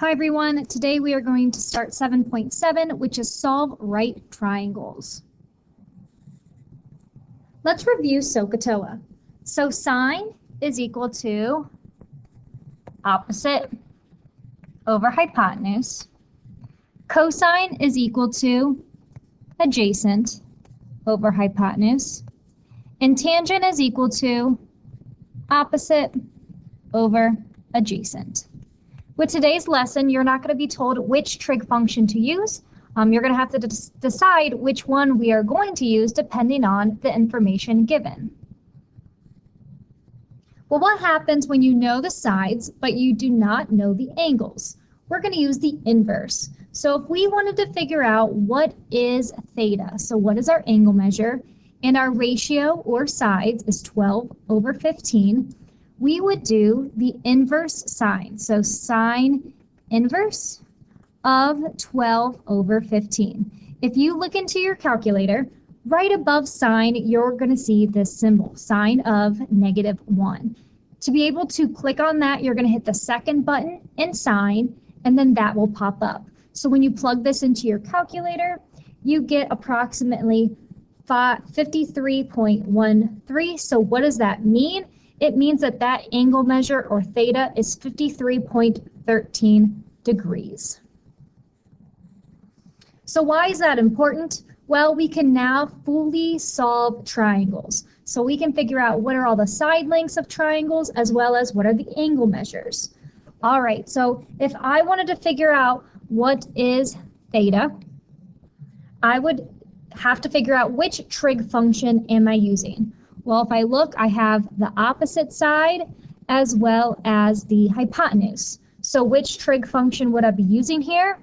Hi everyone, today we are going to start 7.7, which is solve right triangles. Let's review SOHCAHTOA. So sine is equal to opposite over hypotenuse. Cosine is equal to adjacent over hypotenuse. And tangent is equal to opposite over adjacent. With today's lesson, you're not going to be told which trig function to use. You're going to have to decide which one we are going to use depending on the information given. Well, what happens when you know the sides but you do not know the angles? We're going to use the inverse. So if we wanted to figure out what is theta, so what is our angle measure, and our ratio or sides is 12 over 15, we would do the inverse sine. So sine inverse of 12 over 15. If you look into your calculator, right above sine, you're going to see this symbol, sine of -1. To be able to click on that, you're going to hit the second button in sine, and then that will pop up. So when you plug this into your calculator, you get approximately 53.13. So what does that mean? It means that that angle measure, or theta, is 53.13 degrees. So why is that important? Well, we can now fully solve triangles. So we can figure out what are all the side lengths of triangles as well as what are the angle measures. All right, so if I wanted to figure out what is theta, I would have to figure out which trig function am I using. Well, if I look, I have the opposite side as well as the hypotenuse. So which trig function would I be using here?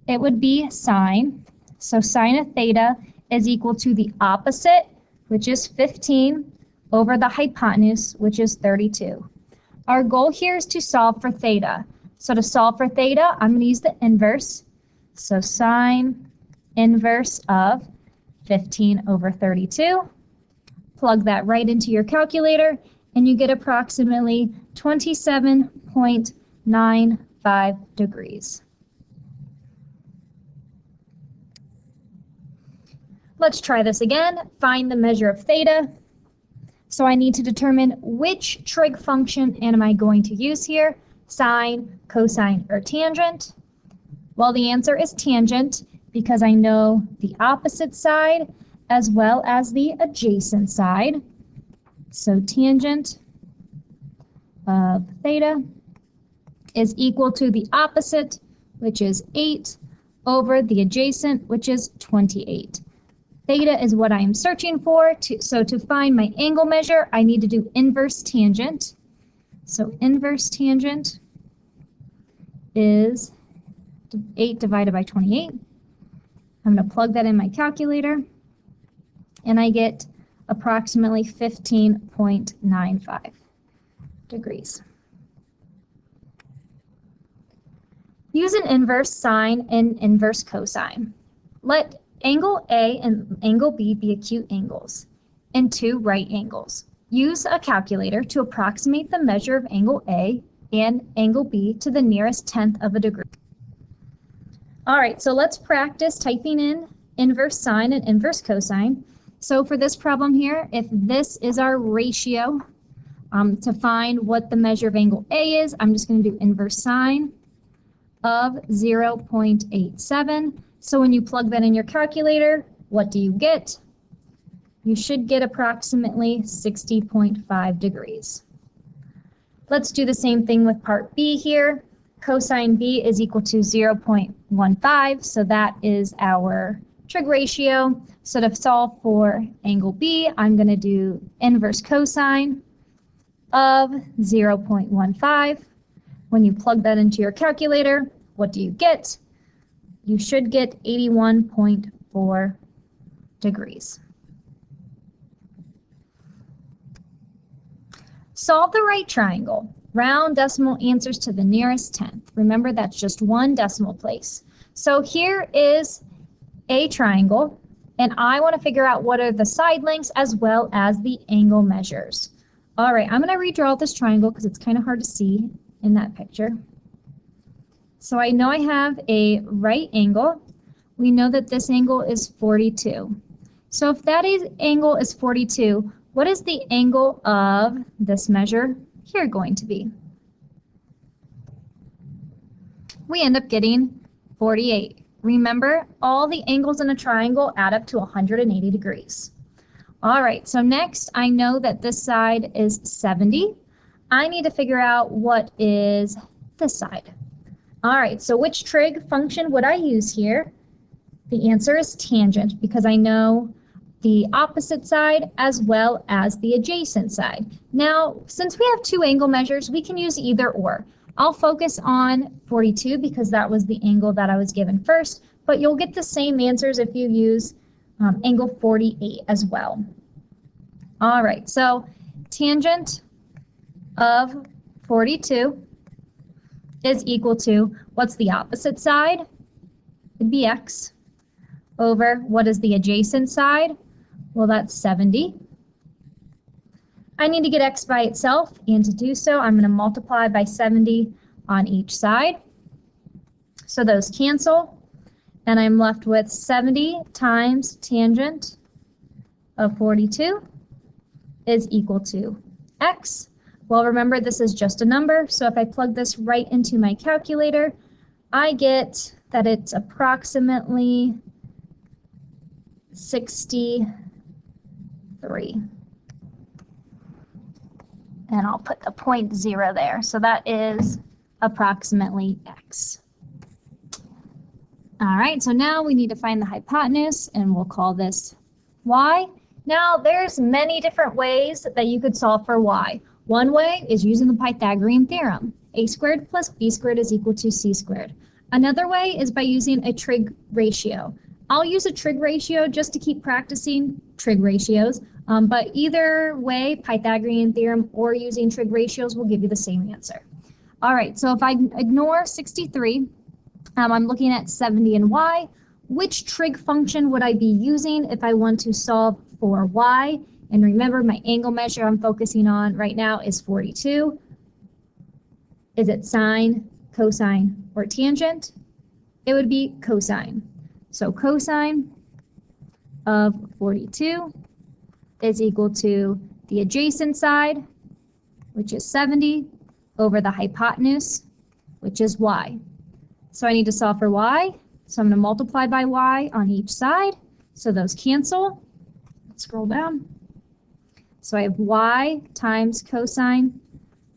It would be sine. So sine of theta is equal to the opposite, which is 15, over the hypotenuse, which is 32. Our goal here is to solve for theta. So to solve for theta, I'm going to use the inverse. So sine inverse of 15 over 32. Plug that right into your calculator, and you get approximately 27.95 degrees. Let's try this again. Find the measure of theta. So I need to determine which trig function am I going to use here, sine, cosine, or tangent. Well, the answer is tangent because I know the opposite side as well as the adjacent side. So tangent of theta is equal to the opposite, which is 8, over the adjacent, which is 28. Theta is what I am searching for. So to find my angle measure, I need to do inverse tangent. So inverse tangent is 8 divided by 28. I'm going to plug that in my calculator, and I get approximately 15.95 degrees. Use an inverse sine and inverse cosine. Let angle A and angle B be acute angles and two right angles. Use a calculator to approximate the measure of angle A and angle B to the nearest tenth of a degree. All right, so let's practice typing in inverse sine and inverse cosine. So for this problem here, if this is our ratio, to find what the measure of angle A is, I'm just going to do inverse sine of 0.87. So when you plug that in your calculator, what do you get? You should get approximately 60.5 degrees. Let's do the same thing with part B here. Cosine B is equal to 0.15, so that is our trig ratio. So to solve for angle B, I'm going to do inverse cosine of 0.15. When you plug that into your calculator, what do you get? You should get 81.4 degrees. Solve the right triangle. Round decimal answers to the nearest tenth. Remember, that's just one decimal place. So here is a triangle, and I want to figure out what are the side lengths as well as the angle measures. All right, I'm going to redraw this triangle because it's kind of hard to see in that picture. So I know I have a right angle. We know that this angle is 42. So if that angle is 42, what is the angle of this measure here going to be? We end up getting 48. Remember, all the angles in a triangle add up to 180 degrees. All right, so next I know that this side is 70. I need to figure out what is this side. All right, so which trig function would I use here? The answer is tangent, because I know the opposite side as well as the adjacent side. Now, since we have two angle measures, we can use either or. I'll focus on 42 because that was the angle that I was given first, but you'll get the same answers if you use angle 48 as well. All right, so tangent of 42 is equal to, what's the opposite side? It'd be x over, what is the adjacent side? Well, that's 70. I need to get x by itself, and to do so, I'm going to multiply by 70 on each side. So those cancel, and I'm left with 70 times tangent of 42 is equal to x. Well, remember, this is just a number, so if I plug this right into my calculator, I get that it's approximately 63. And I'll put the 0.0 there. So that is approximately x. All right, so now we need to find the hypotenuse, and we'll call this y. Now, there's many different ways that you could solve for y. One way is using the Pythagorean theorem. A squared plus b squared is equal to c squared. Another way is by using a trig ratio. I'll use a trig ratio just to keep practicing trig ratios, but either way, Pythagorean theorem or using trig ratios will give you the same answer. All right, so if I ignore 63, I'm looking at 70 and y. Which trig function would I be using if I want to solve for y? And remember, my angle measure I'm focusing on right now is 42. Is it sine, cosine, or tangent? It would be cosine. So cosine of 42 is equal to the adjacent side, which is 70, over the hypotenuse, which is y. So I need to solve for y. So I'm going to multiply by y on each side. So those cancel. Let's scroll down. So I have y times cosine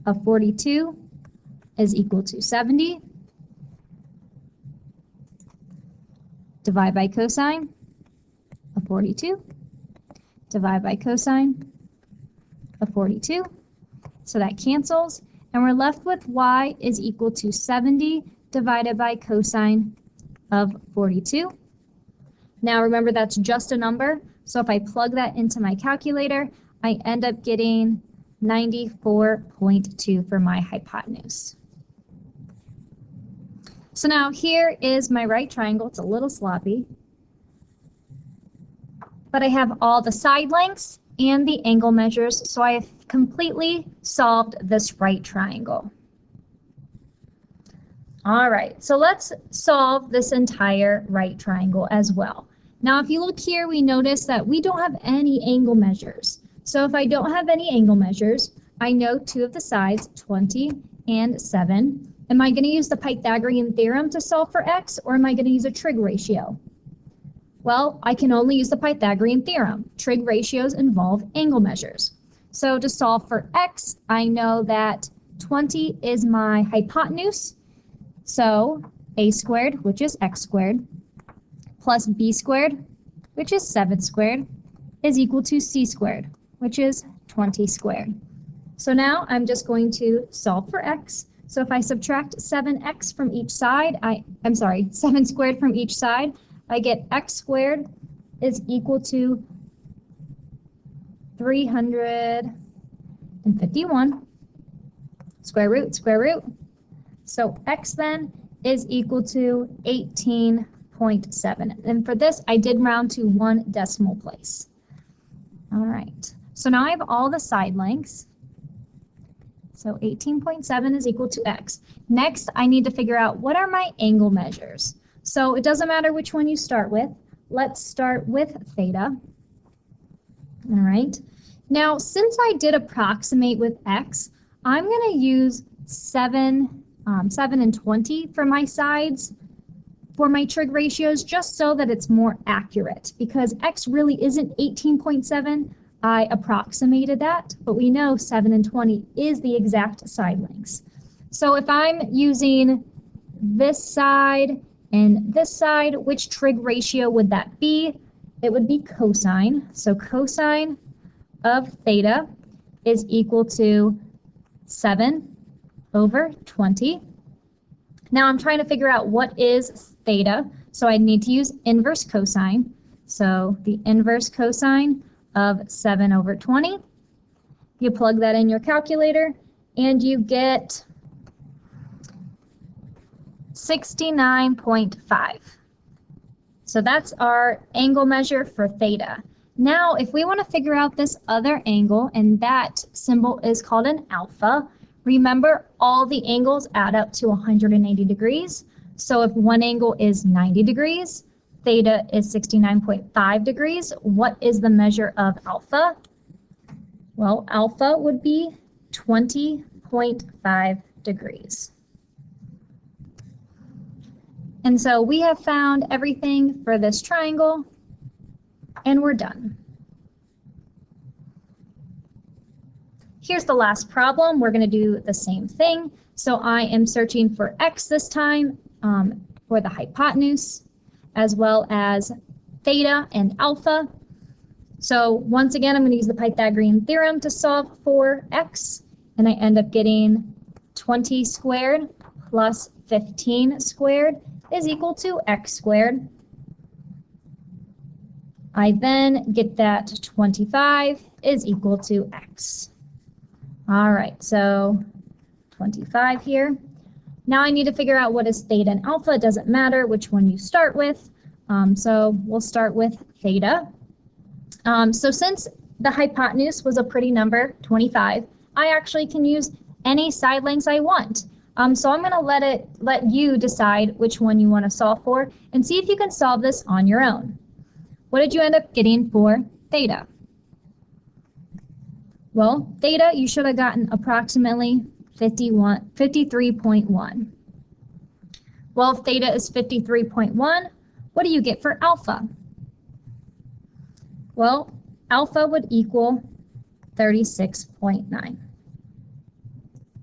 of 42 is equal to 70. Divide by cosine of 42. Divide by cosine of 42. So that cancels. And we're left with y is equal to 70 divided by cosine of 42. Now remember, that's just a number. So if I plug that into my calculator, I end up getting 94.2 for my hypotenuse. So now here is my right triangle. It's a little sloppy, but I have all the side lengths and the angle measures, so I have completely solved this right triangle. All right, so let's solve this entire right triangle as well. Now, if you look here, we notice that we don't have any angle measures. So if I don't have any angle measures, I know two of the sides, 20 and 7. Am I going to use the Pythagorean theorem to solve for x, or am I going to use a trig ratio? Well, I can only use the Pythagorean theorem. Trig ratios involve angle measures. So to solve for x, I know that 20 is my hypotenuse. So a squared, which is x squared, plus b squared, which is 7 squared, is equal to c squared, which is 20 squared. So now I'm just going to solve for x. So if I subtract 7x from each side, 7 squared from each side, I get x squared is equal to 351. Square root, square root. So x then is equal to 18.7. And for this, I did round to 1 decimal place. All right. So now I have all the side lengths. So 18.7 is equal to x. Next, I need to figure out what are my angle measures. So it doesn't matter which one you start with. Let's start with theta. All right. Now, since I did approximate with x, I'm going to use 7 and 20 for my sides for my trig ratios, just so that it's more accurate, because x really isn't 18.7. I approximated that, but we know 7 and 20 is the exact side lengths. So if I'm using this side and this side, which trig ratio would that be? It would be cosine. So cosine of theta is equal to 7 over 20. Now I'm trying to figure out what is theta, so I need to use inverse cosine. So the inverse cosine of 7 over 20. You plug that in your calculator and you get 69.5. So that's our angle measure for theta. Now, if we want to figure out this other angle, and that symbol is called an alpha, remember all the angles add up to 180 degrees. So if one angle is 90 degrees, theta is 69.5 degrees. What is the measure of alpha? Well, alpha would be 20.5 degrees. And so we have found everything for this triangle, and we're done. Here's the last problem. We're going to do the same thing. So I am searching for x this time for the hypotenuse, as well as theta and alpha. So once again, I'm going to use the Pythagorean theorem to solve for x, and I end up getting 20 squared plus 15 squared is equal to x squared. I then get that 25 is equal to x. All right, so 25 here. Now I need to figure out what is theta and alpha. It doesn't matter which one you start with. So we'll start with theta. So since the hypotenuse was a pretty number, 25, I actually can use any side lengths I want. So I'm going to let you decide which one you want to solve for and see if you can solve this on your own. What did you end up getting for theta? Well, theta, you should have gotten approximately 53.1. Well, if theta is 53.1, what do you get for alpha? Well, alpha would equal 36.9.